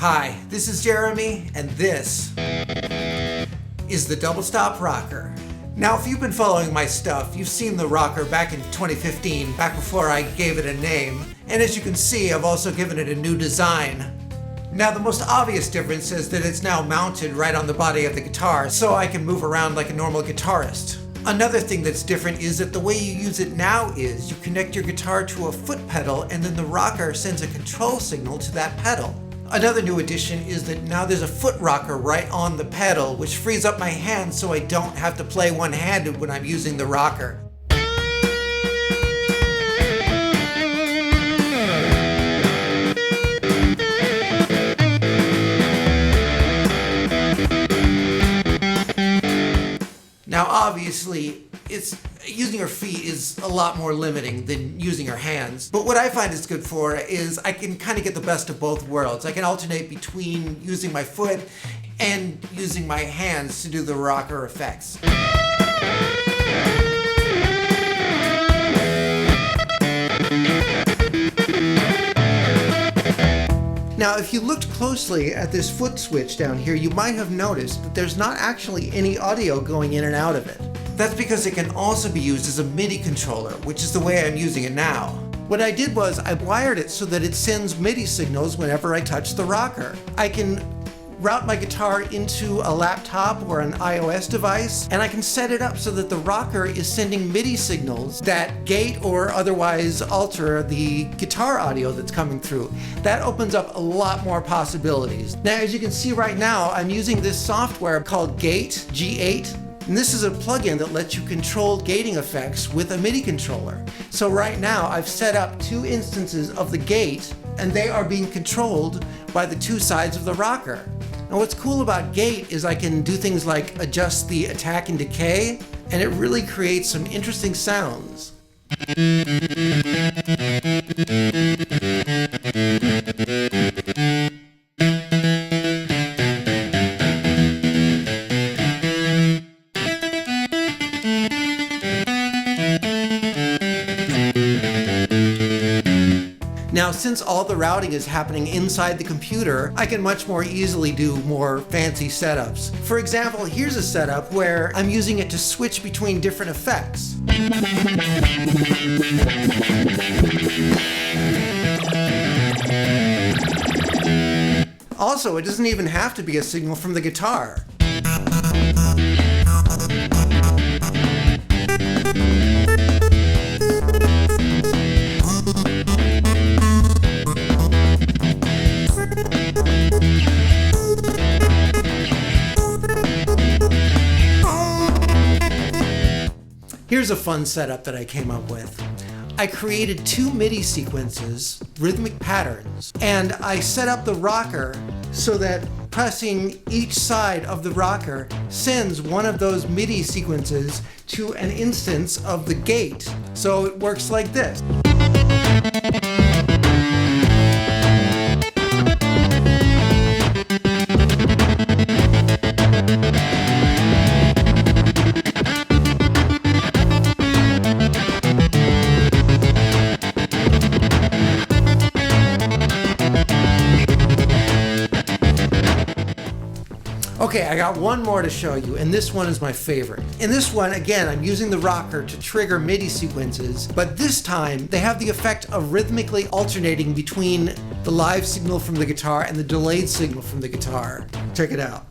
Hi, this is Jeremy, and this is the Doublestop Rocker. Now, if you've been following my stuff, you've seen the rocker back in 2015, back before I gave it a name. And as you can see, I've also given it a new design. Now, the most obvious difference is that it's now mounted right on the body of the guitar, so I can move around like a normal guitarist. Another thing that's different is that the way you use it now is you connect your guitar to a foot pedal, and then the rocker sends a control signal to that pedal. Another new addition is that now there's a foot rocker right on the pedal, which frees up my hands so I don't have to play one-handed when I'm using the rocker. Now obviously, using your feet is a lot more limiting than using your hands. But what I find it's good for is I can kind of get the best of both worlds. I can alternate between using my foot and using my hands to do the rocker effects. Now, if you looked closely at this foot switch down here, you might have noticed that there's not actually any audio going in and out of it. That's because it can also be used as a MIDI controller, which is the way I'm using it now. What I did was I wired it so that it sends MIDI signals whenever I touch the rocker. I can route my guitar into a laptop or an iOS device, and I can set it up so that the rocker is sending MIDI signals that gate or otherwise alter the guitar audio that's coming through. That opens up a lot more possibilities. Now, as you can see right now, I'm using this software called Gate, G8. And this is a plugin that lets you control gating effects with a MIDI controller. So right now I've set up 2 instances of the gate, and they are being controlled by the 2 sides of the rocker. Now what's cool about gate is I can do things like adjust the attack and decay, and it really creates some interesting sounds. Now, since all the routing is happening inside the computer, I can much more easily do more fancy setups. For example, here's a setup where I'm using it to switch between different effects. Also, it doesn't even have to be a signal from the guitar. Here's a fun setup that I came up with. I created 2 MIDI sequences, rhythmic patterns, and I set up the rocker so that pressing each side of the rocker sends one of those MIDI sequences to an instance of the gate. So it works like this. Okay, I got one more to show you, and this one is my favorite. In this one, again, I'm using the rocker to trigger MIDI sequences, but this time they have the effect of rhythmically alternating between the live signal from the guitar and the delayed signal from the guitar. Check it out.